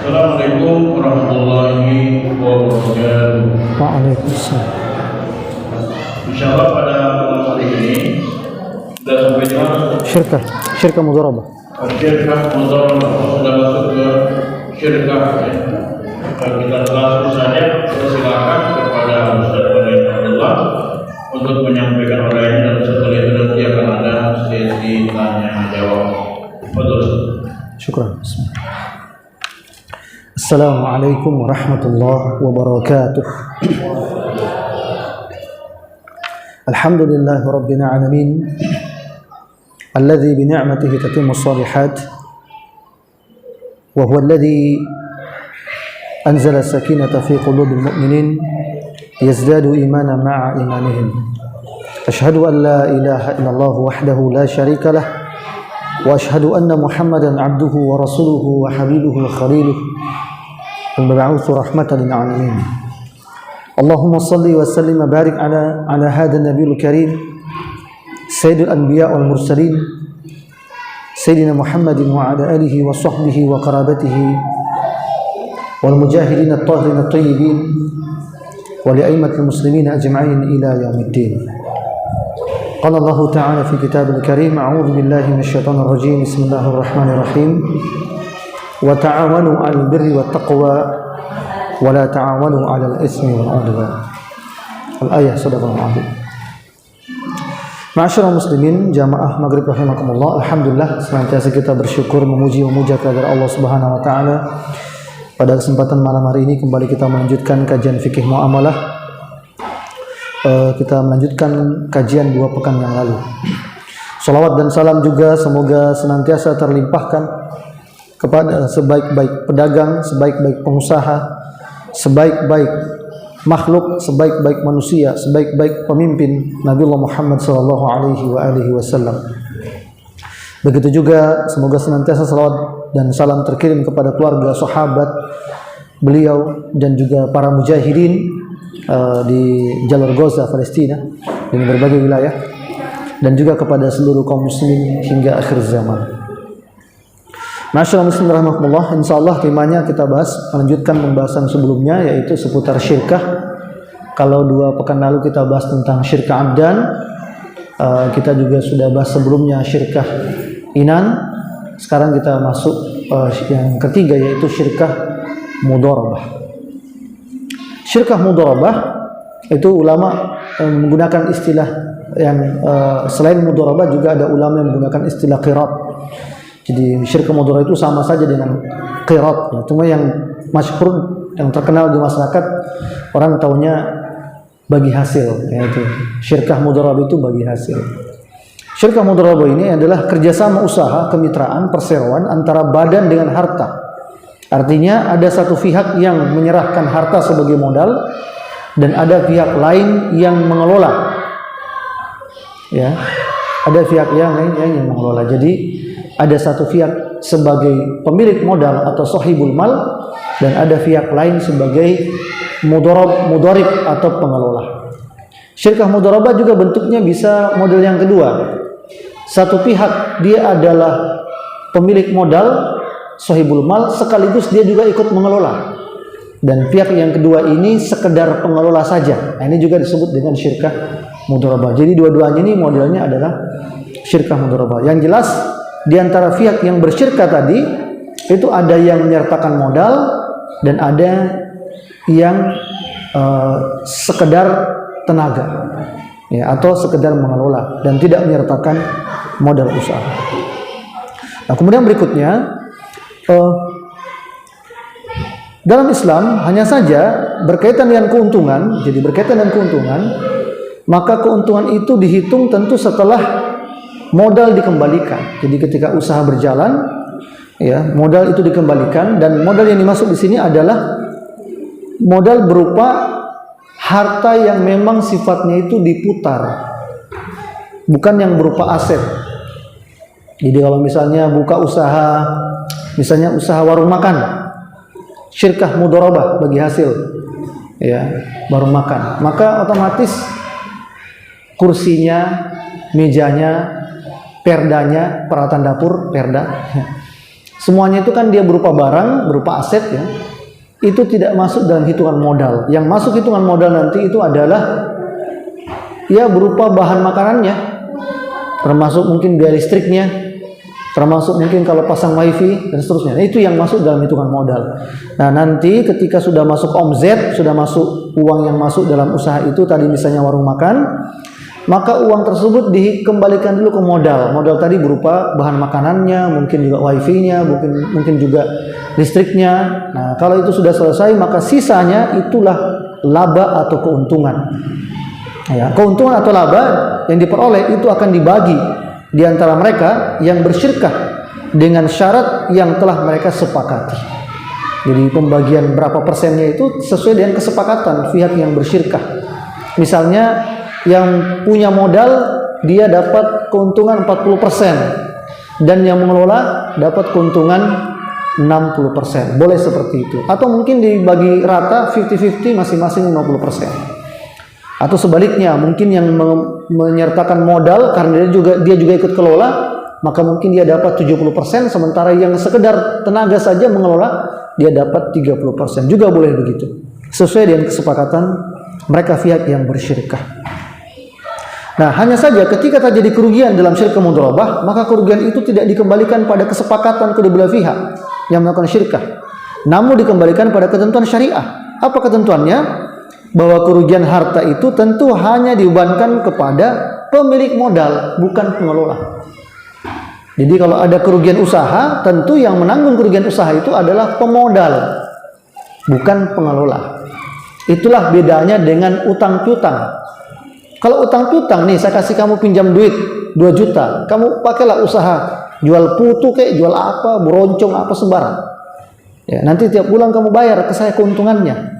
Assalamualaikum warahmatullahi wabarakatuh. Waalaikumsalam. Insyaallah pada malam hari ini sudah sampai di mana? Syirkah mudharabah. Syirkah mudharabah sudah masuk ke syirkah ya. Kita langsung saja silakan kepada Ustaz Abdullah untuk menyampaikan uraian dan setelah itu nanti akan ada sesi tanya jawab. Betul. Syukran. Assalamualaikum warahmatullahi wabarakatuh. Alhamdulillah rabbil alamin alladzi bi ni'matihi tatimmu shalihat wa huwa alladzi anzala sakinata fi qulubil mu'minin yazdadu imanan ma'a imanihim. Ashhadu an la ilaha illallah wahdahu la syarika lah wa ashhadu anna Muhammadan 'abduhu wa rasuluhu wa habibuhu wa khaliluhu al-mab'uts rahmatan lil 'alamin. Allahumma salli wa sallim wa barik ala hadha an-nabiyil karim sayyidil anbiya wal mursalin sayyidina Muhammadin wa ala alihi wa sahbihi wa qarabatihi wal mujahidin at-tahirin at-tayyibin wa li a'immatil muslimin ajma'in ila yaumiddin. Qala Allah ta'ala fi kitabil karim a'udzu billahi minasyaitonir rajim bismillahir rahmanir rahim wa ta'awanu 'alal birri wat taqwa wa la ta'awanu 'alal ismi wal 'udwan. Al-ayah sadaqallahu azim. Ma'asyiral muslimin jamaah maghrib rahimakumullah, alhamdulillah senantiasa kita bersyukur memuji memuja kehadirat Allah Subhanahu wa taala. Pada kesempatan malam hari ini kembali kita melanjutkan kajian fikih muamalah. Kita melanjutkan kajian 2 pekan yang lalu. Salawat dan salam juga semoga senantiasa terlimpahkan kepada sebaik-baik pedagang, sebaik-baik pengusaha, sebaik-baik makhluk, sebaik-baik manusia, sebaik-baik pemimpin Nabiullah Muhammad sallallahu alaihi wasallam. Begitu juga semoga senantiasa salawat dan salam terkirim kepada keluarga, sahabat beliau dan juga para mujahidin di jalur Gaza, Palestina, dan berbagai wilayah, dan juga kepada seluruh kaum muslimin hingga akhir zaman. Masyaallah muslim rahmatullah, insyaallah temanya kita bahas melanjutkan pembahasan sebelumnya yaitu seputar syirkah. Kalau 2 pekan lalu kita bahas tentang syirkah abdan, kita juga sudah bahas sebelumnya syirkah inan. Sekarang kita masuk yang ketiga yaitu syirkah mudharabah. Syirkah mudharabah itu ulama menggunakan istilah yang selain mudharabah juga ada ulama yang menggunakan istilah qirat. Jadi syirkah mudharabah itu sama saja dengan qirat ya. Cuma yang masyhur yang terkenal di masyarakat orang taunya bagi hasil, yaitu syirkah mudharabah itu bagi hasil. Syirkah mudharabah ini adalah kerjasama usaha, kemitraan, perseroan antara badan dengan harta. Artinya ada satu pihak yang menyerahkan harta sebagai modal dan ada pihak lain yang mengelola. Ya, ada pihak yang lain yang mengelola. Jadi ada satu pihak sebagai pemilik modal atau sahibul mal dan ada pihak lain sebagai mudharib atau pengelola. Syirkah mudharabah juga bentuknya bisa model yang kedua. Satu pihak dia adalah pemilik modal, sahibul mal, sekaligus dia juga ikut mengelola. Dan pihak yang kedua ini sekedar pengelola saja. Nah, ini juga disebut dengan syirkah mudharabah. Jadi dua-duanya ini modelnya adalah syirkah mudharabah. Yang jelas di antara pihak yang bersyirkah tadi itu ada yang menyertakan modal dan ada yang sekedar tenaga ya, atau sekedar mengelola dan tidak menyertakan modal usaha. Nah, kemudian berikutnya dalam Islam hanya saja berkaitan dengan keuntungan. Jadi berkaitan dengan keuntungan, maka keuntungan itu dihitung tentu setelah modal dikembalikan. Jadi ketika usaha berjalan, ya modal itu dikembalikan dan modal yang dimaksud di sini adalah modal berupa harta yang memang sifatnya itu diputar, bukan yang berupa aset. Jadi kalau misalnya buka usaha, misalnya usaha warung makan, syirkah mudharabah bagi hasil, ya warung makan, maka otomatis kursinya, mejanya, perdanya, peralatan dapur, perda, Semuanya itu kan dia berupa barang, berupa aset ya. Itu tidak masuk dalam hitungan modal. Yang masuk hitungan modal nanti itu adalah ya berupa bahan makanannya, termasuk mungkin biaya listriknya, termasuk mungkin kalau pasang wifi dan seterusnya. Nah, itu yang masuk dalam hitungan modal. Nah, nanti ketika sudah masuk omzet, sudah masuk uang yang masuk dalam usaha itu, tadi misalnya warung makan, maka uang tersebut dikembalikan dulu ke modal. Modal tadi berupa bahan makanannya, mungkin juga wifi-nya, mungkin juga listriknya. Nah, kalau itu sudah selesai, maka sisanya itulah laba atau keuntungan. Ya, keuntungan atau laba yang diperoleh itu akan dibagi di antara mereka yang bersyirkah dengan syarat yang telah mereka sepakati. Jadi pembagian berapa persennya itu sesuai dengan kesepakatan pihak yang bersyirkah. Misalnya yang punya modal dia dapat keuntungan 40% dan yang mengelola dapat keuntungan 60%. Boleh seperti itu. Atau mungkin dibagi rata 50-50 masing-masing 50%. Atau sebaliknya, mungkin yang menyertakan modal karena dia juga ikut kelola, maka mungkin dia dapat 70%, sementara yang sekedar tenaga saja mengelola dia dapat 30%. Juga boleh begitu. Sesuai dengan kesepakatan mereka pihak yang bersyirkah. Nah, hanya saja ketika terjadi kerugian dalam syirkah mudharabah, maka kerugian itu tidak dikembalikan pada kesepakatan kedua belah pihak yang melakukan syirkah, namun dikembalikan pada ketentuan syariah. Apa ketentuannya? Bahwa kerugian harta itu tentu hanya dibebankan kepada pemilik modal, bukan pengelola. Jadi kalau ada kerugian usaha, tentu yang menanggung kerugian usaha itu adalah pemodal, bukan pengelola. Itulah bedanya dengan utang piutang. Kalau utang piutang nih, saya kasih kamu pinjam duit 2 juta, kamu pakailah usaha, jual putu kayak, jual apa, beroncong apa sembarang. Ya, nanti tiap bulan kamu bayar ke saya keuntungannya.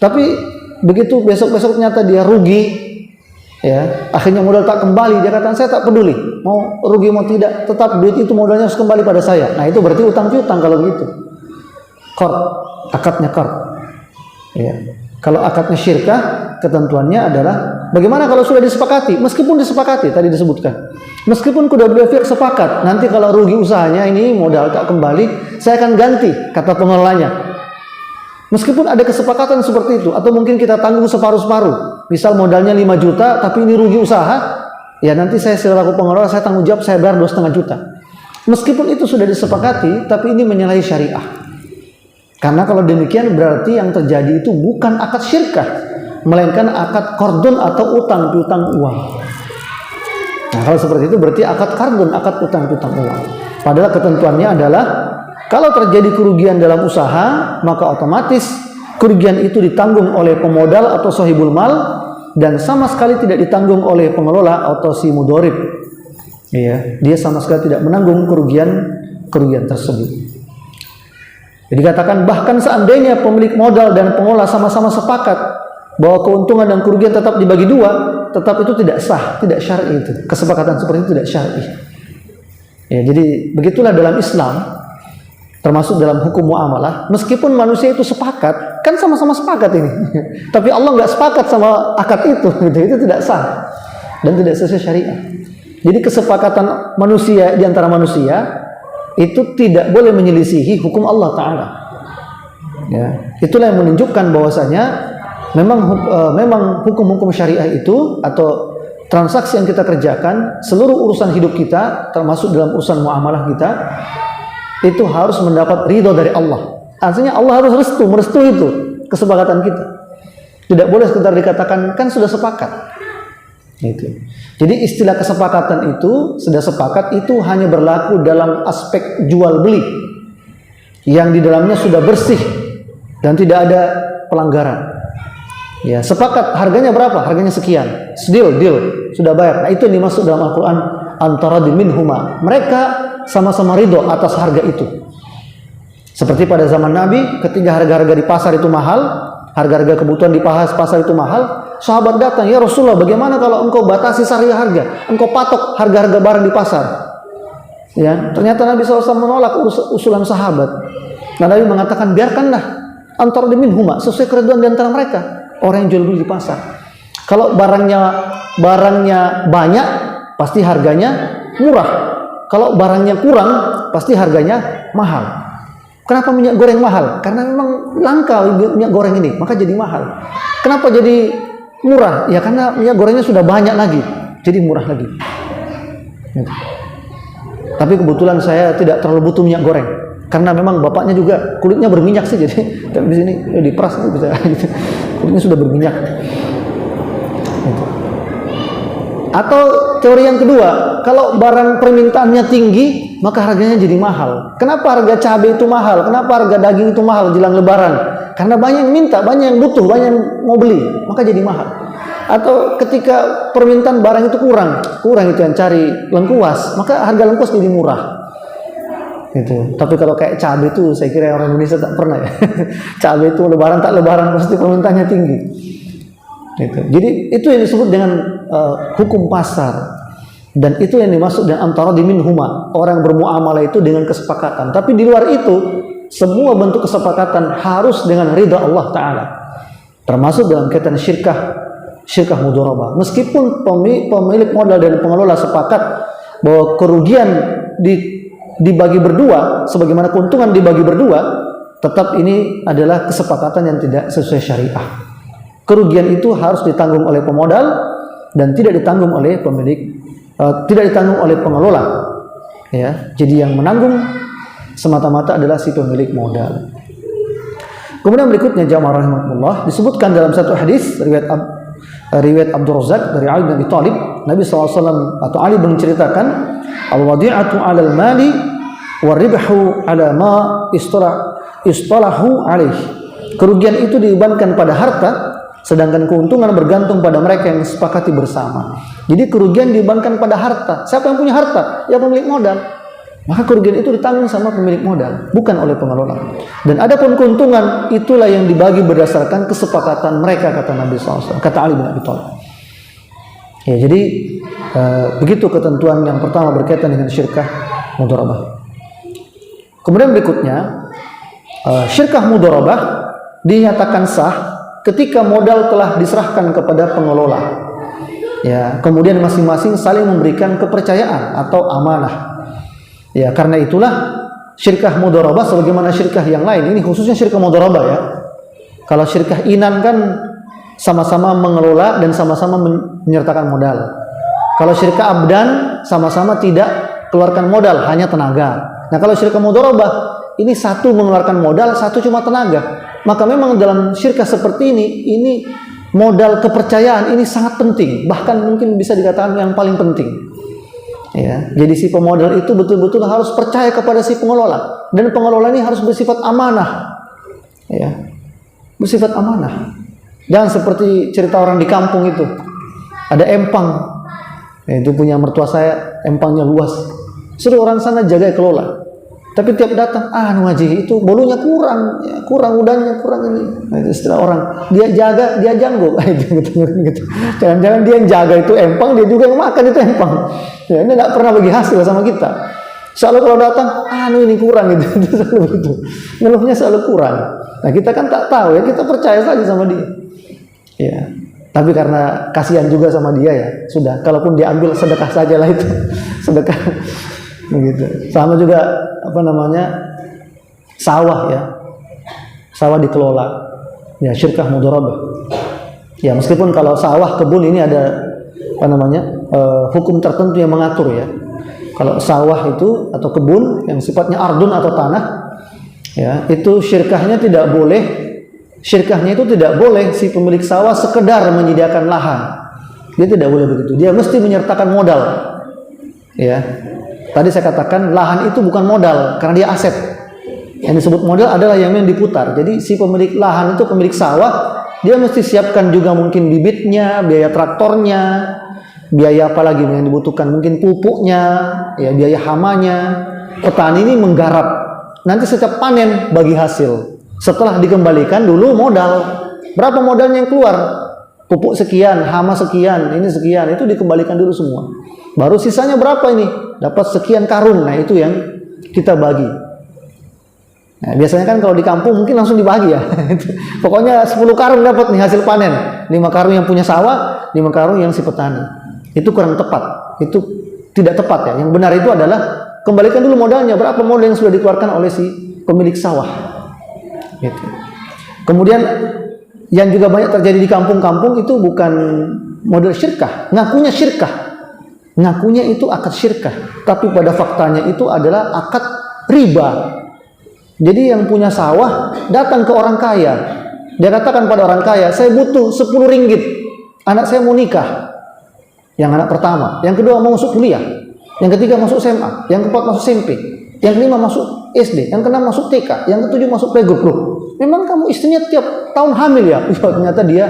Tapi begitu besok-besok ternyata dia rugi, ya, akhirnya modal tak kembali, dia katakan saya tak peduli, mau rugi mau tidak, tetap duit itu modalnya harus kembali pada saya. Nah, itu berarti utang piutang kalau begitu. Qard, akadnya qard. Ya. Kalau akadnya syirkah, ketentuannya adalah bagaimana kalau sudah disepakati? Meskipun disepakati, tadi disebutkan, meskipun kedua belah pihak sepakat, nanti kalau rugi usahanya ini modal tak kembali, saya akan ganti, kata pengelolanya. Meskipun ada kesepakatan seperti itu, atau mungkin kita tanggung separuh-separuh, misal modalnya 5 juta, tapi ini rugi usaha, ya nanti saya selaku pengelola, saya tanggung jawab, saya bayar 2,5 juta. Meskipun itu sudah disepakati, tapi ini menyalahi syariah. Karena kalau demikian berarti yang terjadi itu bukan akad syirkah, melainkan akad qardun atau utang piutang uang. Nah, kalau seperti itu berarti akad qardun, akad utang piutang uang. Padahal ketentuannya adalah kalau terjadi kerugian dalam usaha, maka otomatis kerugian itu ditanggung oleh pemodal atau sahibul mal dan sama sekali tidak ditanggung oleh pengelola atau si mudharib. Ya, dia sama sekali tidak menanggung kerugian tersebut. Jadi dikatakan bahkan seandainya pemilik modal dan pengelola sama-sama sepakat bahwa keuntungan dan kerugian tetap dibagi 2, tetap itu tidak sah, tidak syar'i itu. Kesepakatan seperti itu tidak syar'i. Ya, jadi begitulah dalam Islam, termasuk dalam hukum muamalah, meskipun manusia itu sepakat, kan sama-sama sepakat ini. Tapi Allah nggak sepakat sama akad itu tidak sah dan tidak sesuai syariah. Jadi kesepakatan manusia di antara manusia itu tidak boleh menyelisihi hukum Allah Ta'ala. Ya, itulah yang menunjukkan bahwasanya memang hukum-hukum syariah itu atau transaksi yang kita kerjakan, seluruh urusan hidup kita, termasuk dalam urusan muamalah kita, itu harus mendapat ridho dari Allah. Artinya Allah harus merestui itu kesepakatan kita. Tidak boleh sekedar dikatakan kan sudah sepakat. Itu. Jadi istilah kesepakatan itu, sudah sepakat itu hanya berlaku dalam aspek jual beli yang di dalamnya sudah bersih dan tidak ada pelanggaran. Ya, sepakat harganya berapa? Harganya sekian. Deal, sudah bayar. Nah, itu yang dimaksud dalam Al-Qur'an antara minhuma. Mereka sama-sama ridho atas harga itu. Seperti pada zaman Nabi ketika harga-harga di pasar itu mahal, harga-harga kebutuhan di pasar itu mahal, sahabat datang, "Ya Rasulullah, bagaimana kalau engkau batasi harga? Engkau patok harga-harga barang di pasar?" Ya, ternyata Nabi SAW menolak usulan sahabat. Nah, Nabi mengatakan, "Biarkanlah antara minhuma, sesuai keridhaan di antara mereka, orang yang jual beli di pasar. Kalau barangnya banyak, pasti harganya murah. kalau barangnya kurang, pasti harganya mahal. Kenapa minyak goreng mahal? Karena memang langka minyak goreng ini, maka jadi mahal. Kenapa jadi murah? Ya karena minyak gorengnya sudah banyak lagi, jadi murah lagi. Gitu. Tapi kebetulan saya tidak terlalu butuh minyak goreng, karena memang bapaknya juga kulitnya berminyak sih, jadi di sini diperas bisa. Gitu. Kulitnya sudah berminyak. Gitu. Atau teori yang kedua, kalau barang permintaannya tinggi, maka harganya jadi mahal. Kenapa harga cabai itu mahal? Kenapa harga daging itu mahal jelang lebaran? Karena banyak yang minta, banyak yang butuh, banyak yang mau beli, maka jadi mahal. Atau ketika permintaan barang itu kurang itu yang cari lengkuas, maka harga lengkuas jadi murah. Gitu. Tapi kalau kayak cabai itu, saya kira orang Indonesia tak pernah ya. Cabai itu lebaran tak lebaran pasti permintaannya tinggi. Gitu. Jadi itu yang disebut dengan hukum pasar, dan itu yang dimaksud dengan antara diminhuma, orang bermuamalah itu dengan kesepakatan. Tapi di luar itu semua bentuk kesepakatan harus dengan ridha Allah Ta'ala, termasuk dalam kaitan syirkah mudharabah. Meskipun pemilik modal dan pengelola sepakat bahwa kerugian dibagi berdua, sebagaimana keuntungan dibagi berdua, tetap ini adalah kesepakatan yang tidak sesuai syariah. Kerugian itu harus ditanggung oleh pemodal dan tidak ditanggung oleh tidak ditanggung oleh pengelola. Ya, jadi yang menanggung semata-mata adalah si pemilik modal. Kemudian berikutnya jamaah rahimahullah, disebutkan dalam satu hadis riwayat Abdul Razak dari Ali bin Abi Thalib, Nabi SAW atau Ali menceritakan, al-wadi'atu 'alal mali wa ribhu 'ala ma istalahu 'alaih. Kerugian itu dibebankan pada harta, sedangkan keuntungan bergantung pada mereka yang sepakati bersama. Jadi kerugian dibebankan pada harta. Siapa yang punya harta? Ya pemilik modal. Maka kerugian itu ditanggung sama pemilik modal, bukan oleh pengelola. Dan adapun keuntungan, itulah yang dibagi berdasarkan kesepakatan mereka, kata Nabi SAW, kata Ali bin Abi Thalib. Ya, jadi begitu ketentuan yang pertama berkaitan dengan syirkah mudharabah. Kemudian berikutnya, syirkah mudharabah dinyatakan sah ketika modal telah diserahkan kepada pengelola. Ya, kemudian masing-masing saling memberikan kepercayaan atau amanah. Ya, karena itulah syirkah mudharabah sebagaimana syirkah yang lain. Ini khususnya syirkah mudharabah ya. Kalau syirkah inan kan sama-sama mengelola dan sama-sama menyertakan modal. Kalau syirkah abdan sama-sama tidak keluarkan modal, hanya tenaga. Nah, kalau syirkah mudharabah ini satu mengeluarkan modal, satu cuma tenaga. Maka memang dalam syirkah seperti ini modal kepercayaan ini sangat penting, bahkan mungkin bisa dikatakan yang paling penting. Ya, jadi si pemodal itu betul-betul harus percaya kepada si pengelola, dan pengelola ini harus bersifat amanah. Ya, bersifat amanah. Jangan seperti cerita orang di kampung itu, ada empang, ya, itu punya mertua saya, empangnya luas, suruh orang sana jaga kelola. Tapi tiap datang, ngaji itu bolunya kurang, ya, kurang udangnya, kurang ini. Nah, itu istilah orang, dia jaga, dia janggo. Gitu. Jangan-jangan dia yang jaga itu empang, dia juga yang makan itu empang. Ya, ini nggak pernah bagi hasil sama kita. Selalu kalau datang, ini kurang gitu. Selalu begitu. Ngeluhnya selalu kurang. Nah, kita kan tak tahu ya, kita percaya saja sama dia. Ya. Tapi karena kasihan juga sama dia ya, sudah. Kalaupun diambil sedekah sajalah itu, sedekah. Begitu. Sama juga sawah ya, sawah dikelola, ya syirkah mudharabah. Ya, meskipun kalau sawah kebun ini ada hukum tertentu yang mengatur ya. Kalau sawah itu atau kebun yang sifatnya ardun atau tanah, ya itu syirkahnya itu tidak boleh si pemilik sawah sekedar menyediakan lahan. Dia tidak boleh begitu. Dia mesti menyertakan modal. Ya. Tadi saya katakan lahan itu bukan modal karena dia aset. Yang disebut modal adalah yang diputar. Jadi si pemilik lahan itu, pemilik sawah, dia mesti siapkan juga mungkin bibitnya, biaya traktornya, biaya apa lagi yang dibutuhkan, mungkin pupuknya, ya biaya hamanya. Petani ini menggarap. Nanti setiap panen bagi hasil. Setelah dikembalikan dulu modal. Berapa modalnya yang keluar? Pupuk sekian, hama sekian, ini sekian, itu dikembalikan dulu semua. Baru sisanya berapa ini? Dapat sekian karung. Nah, itu yang kita bagi. Nah, biasanya kan kalau di kampung mungkin langsung dibagi ya. Pokoknya 10 karung dapat nih hasil panen. 5 karung yang punya sawah, 5 karung yang si petani. Itu kurang tepat. Itu tidak tepat ya. Yang benar itu adalah kembalikan dulu modalnya, berapa modal yang sudah dikeluarkan oleh si pemilik sawah. Gitu. Kemudian yang juga banyak terjadi di kampung-kampung itu bukan model syirkah, ngakunya syirkah. Ngakunya itu akad syirkah, tapi pada faktanya itu adalah akad riba. Jadi yang punya sawah datang ke orang kaya. Dia katakan pada orang kaya, saya butuh 10 ringgit. Anak saya mau nikah. Yang anak pertama, yang kedua mau masuk kuliah, yang ketiga masuk SMA, yang keempat masuk SMP, yang kelima masuk SD, yang keenam masuk TK, yang ketujuh masuk playgroup. Loh, memang kamu istrinya tiap tahun hamil ya? Ya ternyata dia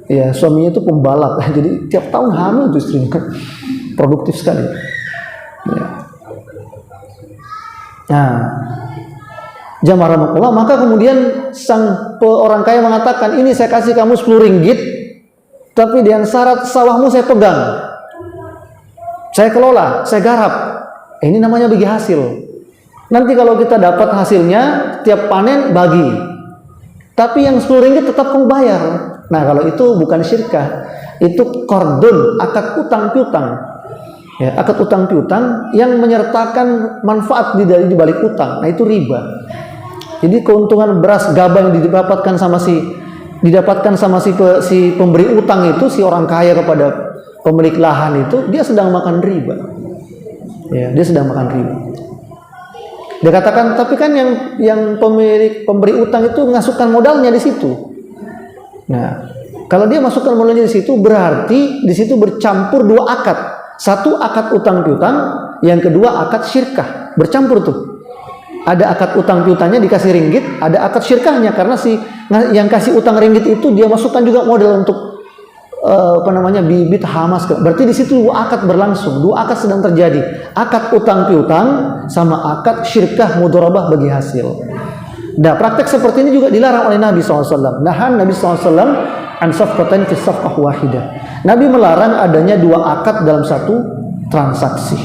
ya suaminya itu pembalap. Jadi tiap tahun hamil itu istrinya. Produktif sekali. Ya. Nah, jamaah rahmatullah, maka kemudian orang kaya mengatakan, ini saya kasih kamu 10 ringgit, tapi dengan syarat sawahmu saya pegang, saya kelola, saya garap. Ini namanya bagi hasil. Nanti kalau kita dapat hasilnya, tiap panen bagi. Tapi yang 10 ringgit tetap kamu bayar. Nah, kalau itu bukan syirkah, itu qardun, akad utang piutang. Ya, akad utang piutang yang menyertakan manfaat di balik utang. Nah, itu riba. Jadi keuntungan beras gabah yang didapatkan sama si pemberi utang itu, si orang kaya kepada pemilik lahan itu, dia sedang makan riba. Ya, dia sedang makan riba. Dia katakan, tapi kan yang pemberi utang itu masukkan modalnya di situ. Nah, kalau dia masukkan modalnya di situ, berarti di situ bercampur dua akad. Satu akad utang piutang, yang kedua akad syirkah. Bercampur tuh. Ada akad utang piutangnya dikasih ringgit, ada akad syirkahnya karena yang kasih utang ringgit itu dia masukkan juga modal untuk bibit hamas. Berarti di situ dua akad berlangsung, dua akad sedang terjadi. Akad utang piutang sama akad syirkah mudharabah bagi hasil. Nah, praktek seperti ini juga dilarang oleh Nabi SAW. Nahan Nabi SAW an safqatan fi safqah wahidah. Nabi melarang adanya dua akad dalam satu transaksi.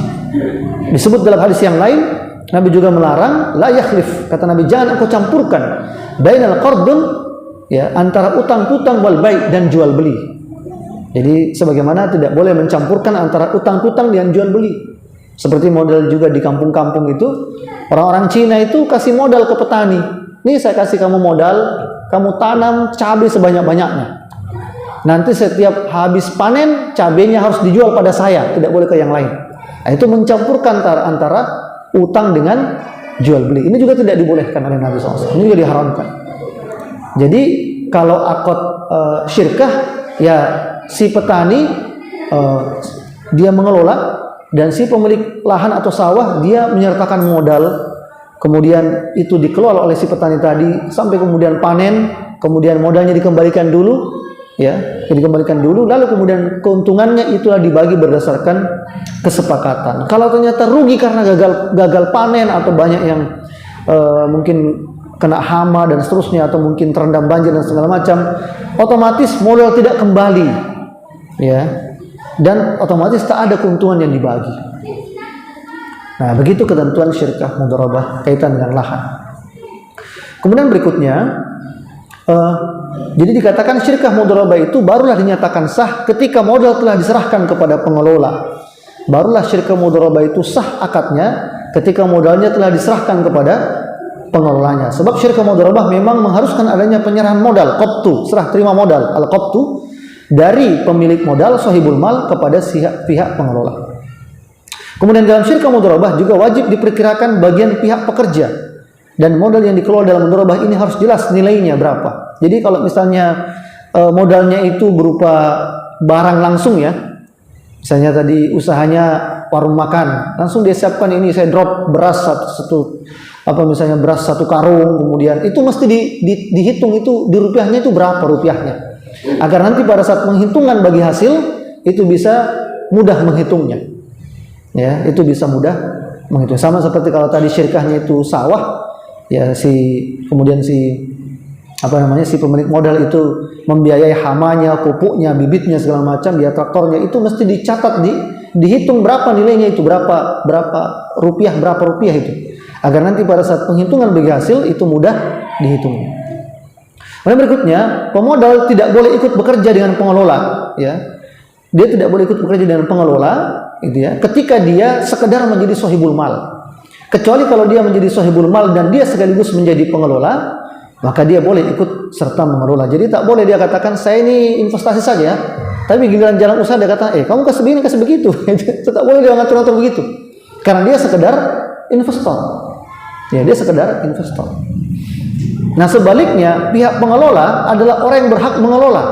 Disebut dalam hadis yang lain, Nabi juga melarang la yakhlif. Kata Nabi, jangan engkau campurkan bainal qardun, ya, antara utang piutang wal bai' dan jual beli. Jadi sebagaimana tidak boleh mencampurkan antara utang piutang dengan jual beli. Seperti model juga di kampung-kampung itu, orang-orang Cina itu kasih modal ke petani. Nih saya kasih kamu modal, kamu tanam cabai sebanyak-banyaknya. Nanti setiap habis panen, cabainya harus dijual pada saya, tidak boleh ke yang lain. Nah, itu mencampurkan antara utang dengan jual beli. Ini juga tidak dibolehkan oleh Nabi SAW. Ini juga diharamkan. Jadi kalau akad syirkah, ya si petani dia mengelola, dan si pemilik lahan atau sawah dia menyertakan modal. Kemudian itu dikelola oleh si petani tadi sampai kemudian panen, kemudian modalnya dikembalikan dulu, ya, dikembalikan dulu, lalu kemudian keuntungannya itulah dibagi berdasarkan kesepakatan. Kalau ternyata rugi karena gagal panen atau banyak yang mungkin kena hama dan seterusnya, atau mungkin terendam banjir dan segala macam, otomatis modal tidak kembali, ya, dan otomatis tak ada keuntungan yang dibagi. Nah, begitu ketentuan syirkah mudharabah kaitan dengan lahan. Kemudian berikutnya, jadi dikatakan syirkah mudharabah itu barulah dinyatakan sah ketika modal telah diserahkan kepada pengelola. Barulah syirkah mudharabah itu sah akadnya ketika modalnya telah diserahkan kepada pengelolanya. Sebab syirkah mudharabah memang mengharuskan adanya penyerahan modal, qabtu, serah terima modal, al-qabtu, dari pemilik modal sahibul mal kepada pihak pengelola. Kemudian dalam syirkah mudharabah juga wajib diperkirakan bagian pihak pekerja, dan modal yang dikelola dalam mudharabah ini harus jelas nilainya berapa. Jadi kalau misalnya modalnya itu berupa barang langsung, ya, misalnya tadi usahanya warung makan, langsung dia siapkan, ini saya drop beras misalnya beras 1 karung, kemudian itu mesti dihitung itu di rupiahnya itu berapa rupiahnya, agar nanti pada saat penghitungan bagi hasil itu bisa mudah menghitungnya. Ya, itu bisa mudah menghitung. Sama seperti kalau tadi syirkahnya itu sawah, ya, kemudian si pemilik modal itu membiayai hamanya, pupuknya, bibitnya segala macam, dia traktornya, itu mesti dicatat, dihitung berapa nilainya itu, berapa rupiah itu, agar nanti pada saat penghitungan bagi hasil itu mudah dihitungnya. Kemudian berikutnya, pemodal tidak boleh ikut bekerja dengan pengelola, ya. Dia tidak boleh ikut bekerja dengan pengelola gitu ya, ketika dia sekedar menjadi sahibul mal. Kecuali kalau dia menjadi sahibul mal dan dia sekaligus menjadi pengelola, maka dia boleh ikut serta mengelola. Jadi tak boleh dia katakan saya ini investasi saja, tapi giliran jalan usaha dia kata, kamu kasih begini kasih begitu. Tak boleh dia ngatur-ngatur begitu, karena dia sekedar investor. Ya, dia sekedar investor. Nah, sebaliknya pihak pengelola adalah orang yang berhak mengelola.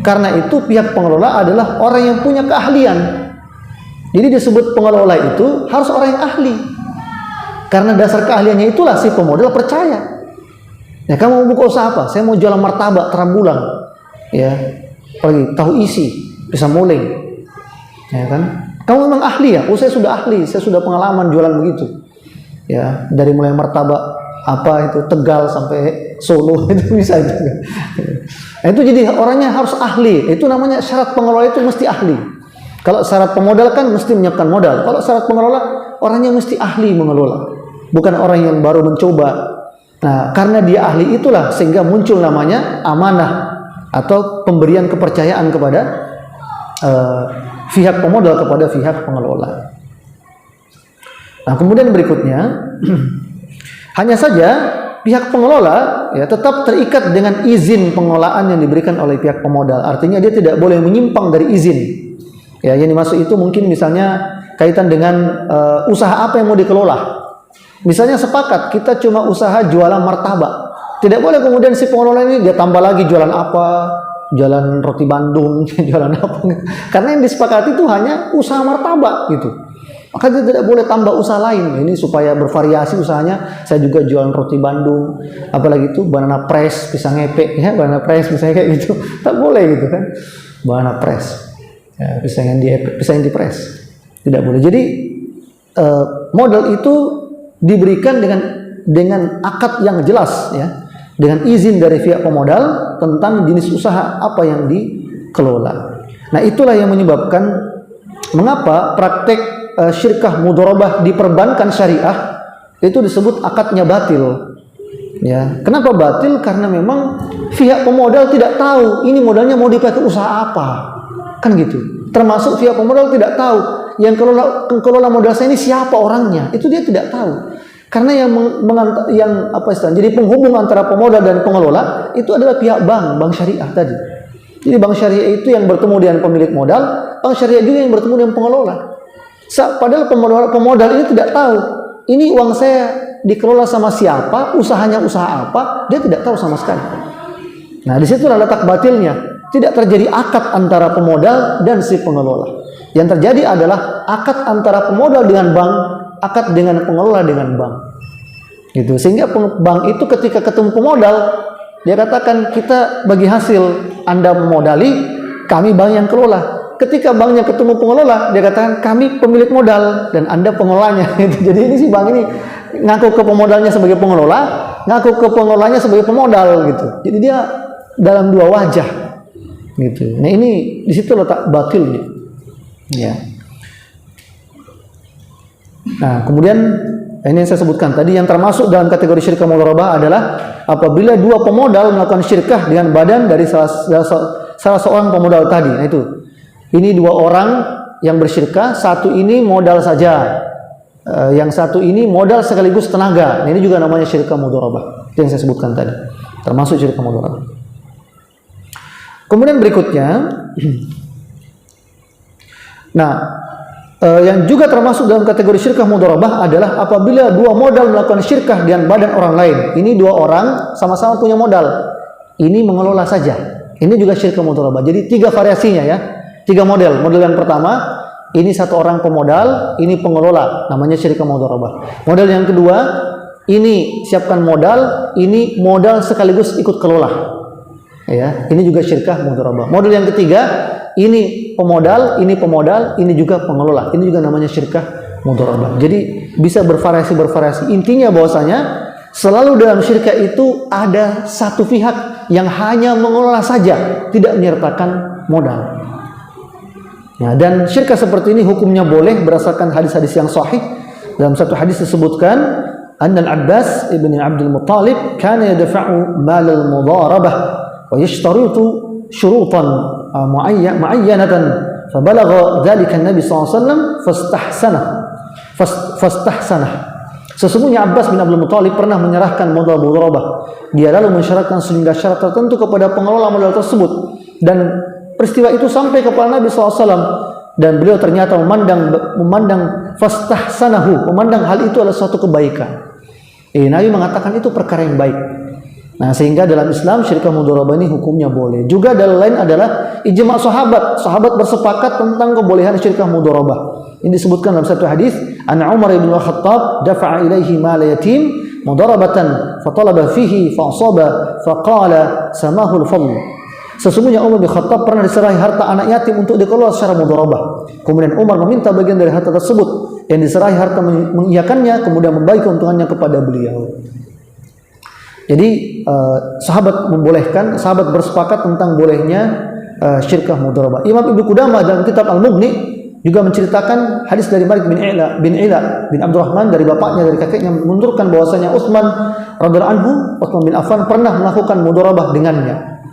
Karena itu pihak pengelola adalah orang yang punya keahlian. Jadi disebut pengelola itu harus orang yang ahli. Karena dasar keahliannya itulah si pemodal percaya. Ya, kamu mau buka usaha apa? Saya mau jualan martabak terambulan. Ya, apalagi tahu isi, bisa mulai. Ya kan? Kamu memang ahli ya? Oh, saya sudah ahli, saya sudah pengalaman jualan begitu. Ya, dari mulai martabak apa itu Tegal sampai Solo itu bisa itu. Nah, itu jadi orangnya harus ahli. Itu namanya syarat pengelola itu mesti ahli. Kalau syarat pemodal kan mesti menyiapkan modal. Kalau syarat pengelola orangnya mesti ahli mengelola. Bukan orang yang baru mencoba. Nah, karena dia ahli itulah sehingga muncul namanya amanah atau pemberian kepercayaan kepada pihak pemodal kepada pihak pengelola. Nah, kemudian berikutnya hanya saja pihak pengelola ya tetap terikat dengan izin pengelolaan yang diberikan oleh pihak pemodal. Artinya dia tidak boleh menyimpang dari izin. Ya, yang dimaksud itu mungkin misalnya kaitan dengan usaha apa yang mau dikelola. Misalnya sepakat kita cuma usaha jualan martabak. Tidak boleh kemudian si pengelola ini dia tambah lagi jualan apa, jualan roti Bandung, jualan apa. Karena yang disepakati itu hanya usaha martabak gitu. Maka dia tidak boleh tambah usaha lain. Ini supaya bervariasi usahanya. Saya juga jualan roti Bandung, apalagi itu banana press, pisang ngepek ya, banana press misalnya kayak gitu. Tak boleh gitu kan. Banana press. Ya, pisang yang di-press. Tidak boleh. Jadi modal itu diberikan dengan akad yang jelas ya, dengan izin dari pihak pemodal tentang jenis usaha apa yang dikelola. Nah, itulah yang menyebabkan mengapa praktek syirkah mudharabah di perbankan syariah itu disebut akadnya batil. Ya, kenapa batil? Karena memang pihak pemodal tidak tahu ini modalnya mau dipakai usaha apa. Kan gitu. Termasuk pihak pemodal tidak tahu yang kelola modal saya ini siapa orangnya. Itu dia tidak tahu. Karena jadi penghubung antara pemodal dan pengelola itu adalah pihak bank syariah tadi. Jadi bank syariah itu yang bertemu dengan pemilik modal, bank syariah juga yang bertemu dengan pengelola. Padahal pemodal ini tidak tahu ini uang saya dikelola sama siapa, usahanya usaha apa, dia tidak tahu sama sekali. Nah, disitulah letak batilnya. Tidak terjadi akad antara pemodal dan si pengelola. Yang terjadi adalah akad antara pemodal dengan bank, akad dengan pengelola dengan bank. Gitu. Sehingga bank itu ketika ketemu pemodal, dia katakan kita bagi hasil, Anda memodali, kami bank yang kelola. Ketika banknya ketemu pengelola, dia katakan kami pemilik modal dan Anda pengelolanya. Jadi ini si bank ini ngaku ke pemodalnya sebagai pengelola, ngaku ke pengelolanya sebagai pemodal gitu. Jadi dia dalam dua wajah. Gitu. Nah, ini di situ letak batilnya. Ya. Nah, kemudian ini yang saya sebutkan tadi yang termasuk dalam kategori syirkah mudharabah adalah apabila dua pemodal melakukan syirkah dengan badan dari salah seorang pemodal tadi. Nah, itu. Ini dua orang yang bersyirkah, satu ini modal saja. Yang satu ini modal sekaligus tenaga. Nah, ini juga namanya syirkah mudharabah. Itu yang saya sebutkan tadi. Termasuk syirkah mudharabah. Kemudian berikutnya, nah, yang juga termasuk dalam kategori syirkah mudharabah adalah apabila dua modal melakukan syirkah dengan badan orang lain. Ini dua orang sama-sama punya modal. Ini mengelola saja. Ini juga syirkah mudharabah. Jadi tiga variasinya ya, tiga model. Model yang pertama, ini satu orang pemodal, ini pengelola, namanya syirkah mudharabah. Model yang kedua, ini siapkan modal, ini modal sekaligus ikut kelola. Ya, ini juga syirkah mudharabah. Model yang ketiga, ini pemodal, ini juga pengelola. Ini juga namanya syirkah mudharabah. Jadi bisa bervariasi. Intinya bahwasanya selalu dalam syirkah itu ada satu pihak yang hanya mengelola saja, tidak menyertakan modal. Ya, dan syirkah seperti ini hukumnya boleh berdasarkan hadis-hadis yang sahih. Dalam satu hadis disebutkan, Anna Al-Abbas ibn Abdul Muttalib kana yadfa'u mal al-mudharabah wa yashtaritu syurutan mu'ayyanatan Fabalagha dzalika Nabi SAW fastahsanah. Sesungguhnya Abbas bin Abdul Muthalib pernah menyerahkan modal mudharabah. Dia lalu mensyaratkan sehingga syarat tertentu kepada pengelola modal tersebut, dan peristiwa itu sampai kepada Nabi SAW, dan beliau ternyata memandang fastahsanahu, memandang hal itu adalah suatu kebaikan. Nabi mengatakan itu perkara yang baik. Nah, sehingga dalam Islam syirkah mudharabah ini hukumnya boleh. Juga dalil lain adalah ijma' sahabat. Sahabat bersepakat tentang kebolehan syirkah mudharabah. Ini disebutkan dalam satu hadis, an Umar bin Khattab dafa'a ilaihi mal yatim mudharabatan fatalaba fihi fa'asaba faqala samahu al-fadl. Sesungguhnya Umar bin Khattab pernah diserahi harta anak yatim untuk dikelola secara mudharabah. Kemudian Umar meminta bagian dari harta tersebut. Yang diserahi harta mengiyakannya, kemudian membagi keuntungannya kepada beliau. Jadi sahabat membolehkan, sahabat bersepakat tentang bolehnya syirkah mudharabah. Imam Ibnu Qudamah dalam kitab Al-Mughni juga menceritakan hadis dari Malik bin Abdurrahman dari bapaknya, dari kakeknya, menunjukkan bahwasanya Utsman radhiyallahu anhu, Utsman bin Affan pernah melakukan mudharabah dengannya.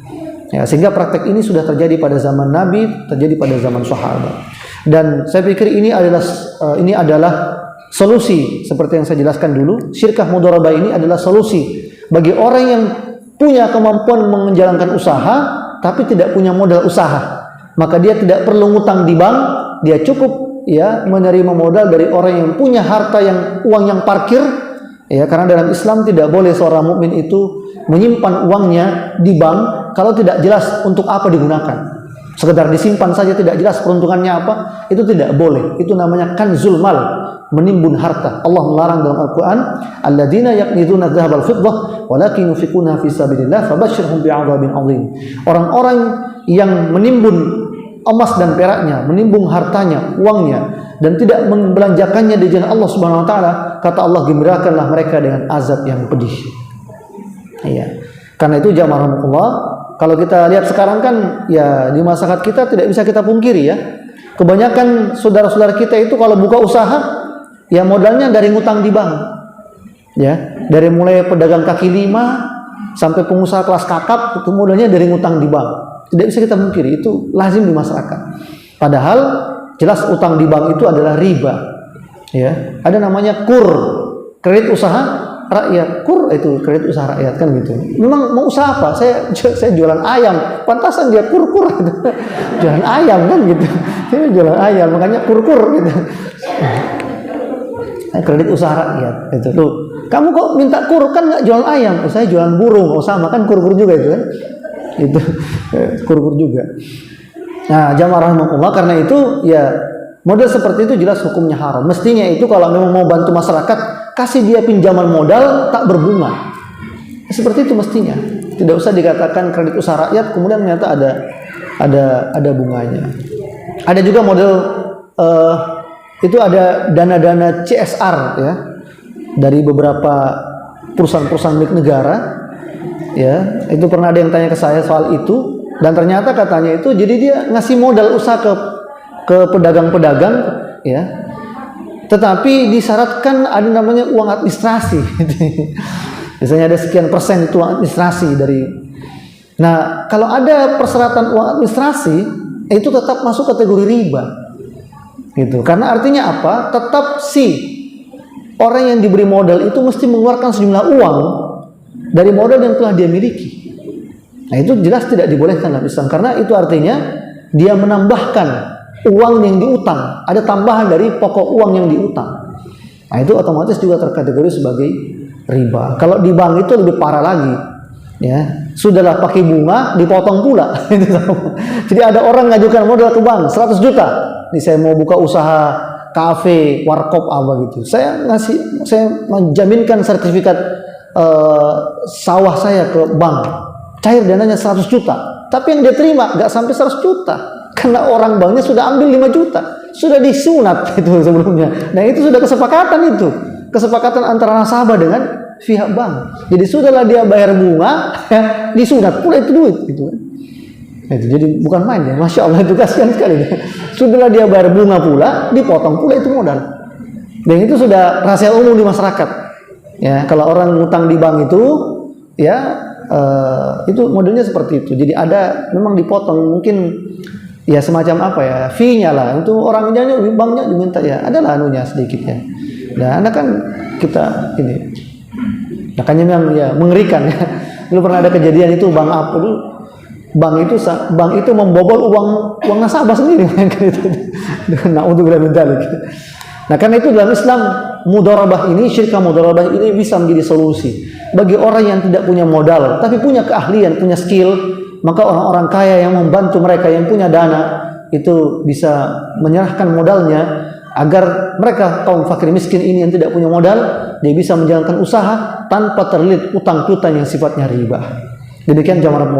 Ya, sehingga praktek ini sudah terjadi pada zaman Nabi, terjadi pada zaman sahabat. Dan saya pikir ini adalah solusi seperti yang saya jelaskan dulu. Syirkah mudharabah ini adalah solusi bagi orang yang punya kemampuan menjalankan usaha tapi tidak punya modal usaha. Maka dia tidak perlu ngutang di bank, dia cukup menerima modal dari orang yang punya harta, uang yang parkir. Ya, karena dalam Islam tidak boleh seorang mukmin itu menyimpan uangnya di bank kalau tidak jelas untuk apa digunakan. Sekedar disimpan saja tidak jelas peruntukannya apa, itu tidak boleh. Itu namanya kanzul mal, menimbun harta. Allah melarang dalam Al-Qur'an, alladzina yaknizuna adh-dhahaba wal-fiddah walakin yunfiquna fi sabilillah fabashshirhum bi'adzabin 'adzim. Orang-orang yang menimbun emas dan peraknya, menimbun hartanya, uangnya, dan tidak membelanjakannya di jalan Allah Subhanahu wa taala, kata Allah, gembirakanlah mereka dengan azab yang pedih. Iya. Karena itu jamaah rahmatullah, kalau kita lihat sekarang kan ya di masyarakat kita tidak bisa kita pungkiri ya. Kebanyakan saudara-saudara kita itu kalau buka usaha ya modalnya dari ngutang di bank. Ya, dari mulai pedagang kaki lima sampai pengusaha kelas kakap itu modalnya dari ngutang di bank. Tidak bisa kita pungkiri, itu lazim di masyarakat. Padahal jelas utang di bank itu adalah riba. Ya, ada namanya KUR, kredit usaha rakyat. KUR itu kredit usaha rakyat kan gitu. Memang mau usaha apa? Saya jualan ayam. Pantasan dia KUR gitu. Jualan ayam kan gitu. Saya jualan ayam, makanya KUR gitu. Kredit usaha rakyat itu tuh. Kamu kok minta KUR, kan nggak jualan ayam? Saya jualan burung. Oh sama kan KUR juga itu kan. Itu KUR juga. Nah, jamaah rahmatullah, karena itu ya model seperti itu jelas hukumnya haram. Mestinya itu kalau memang mau bantu masyarakat, kasih dia pinjaman modal tak berbunga. Seperti itu mestinya. Tidak usah dikatakan kredit usaha rakyat kemudian ternyata ada bunganya. Ada juga model itu ada dana-dana CSR ya dari beberapa perusahaan-perusahaan milik negara. Ya, itu pernah ada yang tanya ke saya soal itu, dan ternyata katanya itu jadi dia ngasih modal usaha ke pedagang-pedagang ya. Tetapi disyaratkan ada namanya uang administrasi. Biasanya ada sekian persen itu uang administrasi dari. Nah, kalau ada persyaratan uang administrasi, itu tetap masuk kategori riba. Gitu. Karena artinya apa? Tetap si orang yang diberi modal itu mesti mengeluarkan sejumlah uang dari modal yang telah dia miliki. Nah, itu jelas tidak dibolehkan dalam Islam, karena itu artinya dia menambahkan uang yang diutang, ada tambahan dari pokok uang yang diutang. Nah, itu otomatis juga terkategori sebagai riba. Kalau di bank itu lebih parah lagi. Ya, sudahlah pakai bunga dipotong pula. Jadi ada orang ngajukan modal ke bank 100 juta. Nih saya mau buka usaha kafe, warkop apa gitu. Saya menjaminkan sertifikat sawah saya ke bank. Cair dananya 100 juta. Tapi yang dia terima nggak sampai 100 juta. Karena orang banknya sudah ambil 5 juta. Sudah disunat itu sebelumnya. Nah, itu sudah kesepakatan itu. Kesepakatan antara nasabah dengan pihak bank. Jadi sudahlah dia bayar bunga, ya, disunat pula itu duit gitu kan. Itu jadi bukan main ya. Masya Allah, itu kasihan sekali. Sudahlah dia bayar bunga pula, dipotong pula itu modal. Dan itu sudah rahasia umum di masyarakat. Ya, kalau orang ngutang di bank itu, ya itu modelnya seperti itu. Jadi ada memang dipotong, mungkin ya semacam apa ya, fee-nya lah untuk orangnya, banknya diminta ya adalah anunya sedikitnya. Nah, Anda kan kita ini, makanya memang ya mengerikan ya. Dulu pernah ada kejadian itu bank apa dulu, bank itu membobol uang nasabah sendiri kan itu. Nah, untuk min dzalik. Nah, karena itu dalam Islam mudharabah ini, syirka mudharabah ini bisa menjadi solusi bagi orang yang tidak punya modal tapi punya keahlian, punya skill. Maka orang-orang kaya yang membantu mereka yang punya dana itu bisa menyerahkan modalnya agar mereka kaum fakir miskin ini yang tidak punya modal, dia bisa menjalankan usaha tanpa terlilit utang piutang yang sifatnya riba. Demikian jamaah